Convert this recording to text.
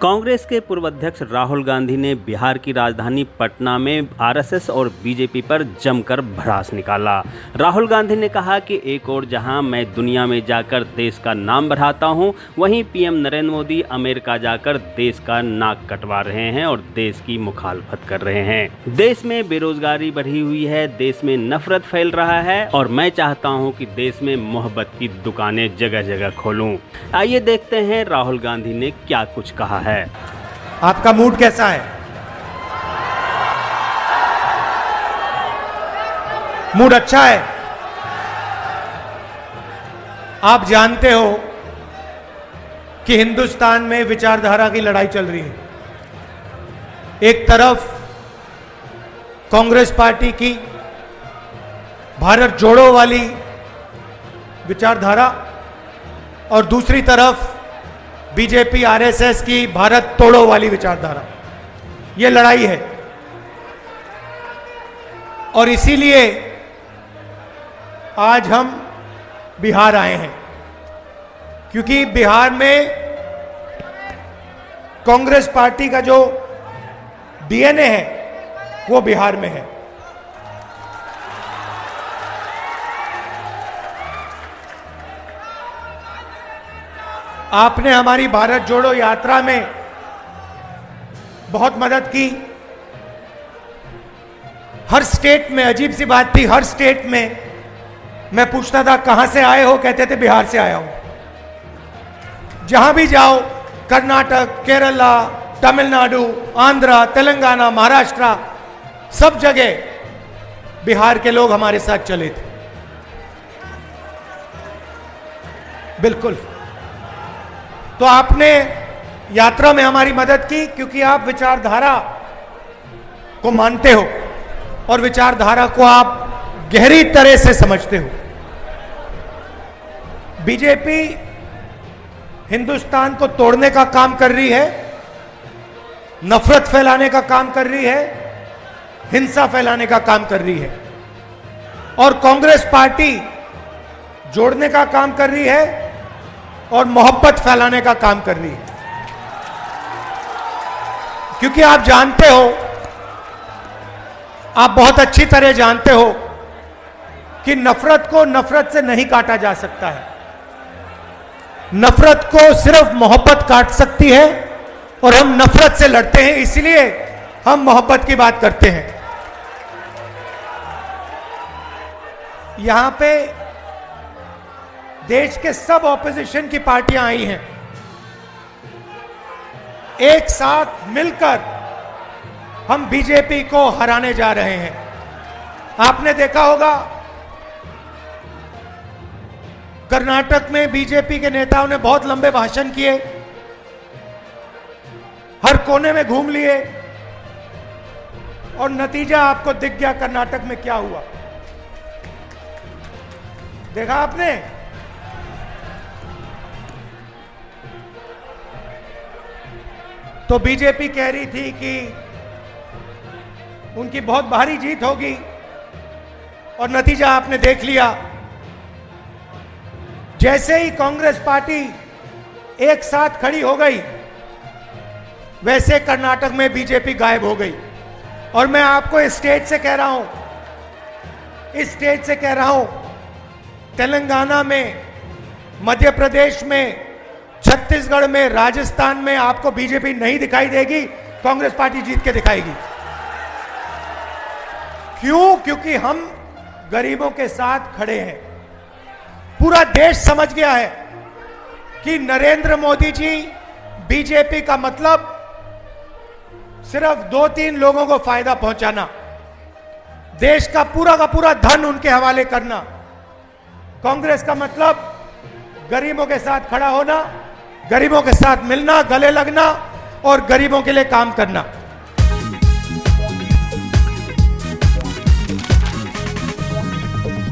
कांग्रेस के पूर्व अध्यक्ष राहुल गांधी ने बिहार की राजधानी पटना में आरएसएस और बीजेपी पर जमकर भड़ास निकाला। राहुल गांधी ने कहा कि एक और जहां मैं दुनिया में जाकर देश का नाम बढ़ाता हूं, वहीं पीएम नरेंद्र मोदी अमेरिका जाकर देश का नाक कटवा रहे हैं और देश की मुखालफत कर रहे हैं। देश में बेरोजगारी बढ़ी हुई है, देश में नफरत फैल रहा है और मैं चाहता हूं कि देश में मोहब्बत की दुकानें जगह जगह खोलूं। आइए देखते हैं राहुल गांधी ने क्या कुछ कहा है। आपका मूड कैसा है? मूड अच्छा है? आप जानते हो कि हिंदुस्तान में विचारधारा की लड़ाई चल रही है। एक तरफ कांग्रेस पार्टी की भारत जोड़ो वाली विचारधारा और दूसरी तरफ बीजेपी आरएसएस की भारत तोड़ो वाली विचारधारा। ये लड़ाई है और इसीलिए आज हम बिहार आए हैं, क्योंकि बिहार में कांग्रेस पार्टी का जो डीएनए है वो बिहार में है। आपने हमारी भारत जोड़ो यात्रा में बहुत मदद की। हर स्टेट में अजीब सी बात थी, हर स्टेट में मैं पूछता था कहां से आए हो, कहते थे बिहार से आया हूं। जहां भी जाओ, कर्नाटक, केरला, तमिलनाडु, आंध्रा, तेलंगाना, महाराष्ट्र, सब जगह बिहार के लोग हमारे साथ चले थे। बिल्कुल। तो आपने यात्रा में हमारी मदद की क्योंकि आप विचारधारा को मानते हो और विचारधारा को आप गहरी तरह से समझते हो। बीजेपी हिंदुस्तान को तोड़ने का काम कर रही है, नफरत फैलाने का काम कर रही है, हिंसा फैलाने का काम कर रही है, और कांग्रेस पार्टी जोड़ने का काम कर रही है और मोहब्बत फैलाने का काम कर रही है। क्योंकि आप जानते हो, आप बहुत अच्छी तरह जानते हो कि नफरत को नफरत से नहीं काटा जा सकता है। नफरत को सिर्फ मोहब्बत काट सकती है और हम नफरत से लड़ते हैं, इसलिए हम मोहब्बत की बात करते हैं। यहां पे देश के सब ऑपोजिशन की पार्टियां आई हैं, एक साथ मिलकर हम बीजेपी को हराने जा रहे हैं। आपने देखा होगा कर्नाटक में बीजेपी के नेताओं ने बहुत लंबे भाषण किए, हर कोने में घूम लिए और नतीजा आपको दिख गया कर्नाटक में क्या हुआ। देखा आपने? तो बीजेपी कह रही थी कि उनकी बहुत भारी जीत होगी और नतीजा आपने देख लिया। जैसे ही कांग्रेस पार्टी एक साथ खड़ी हो गई, वैसे कर्नाटक में बीजेपी गायब हो गई। और मैं आपको इस स्टेज से कह रहा हूं, इस स्टेज से कह रहा हूं, तेलंगाना में, मध्य प्रदेश में, छत्तीसगढ़ में, राजस्थान में आपको बीजेपी नहीं दिखाई देगी, कांग्रेस पार्टी जीत के दिखाएगी। क्यों? क्योंकि हम गरीबों के साथ खड़े हैं। पूरा देश समझ गया है कि नरेंद्र मोदी जी, बीजेपी का मतलब सिर्फ 2-3 लोगों को फायदा पहुंचाना, देश का पूरा धन उनके हवाले करना। कांग्रेस का मतलब गरीबों के साथ खड़ा होना, गरीबों के साथ मिलना, गले लगना और गरीबों के लिए काम करना।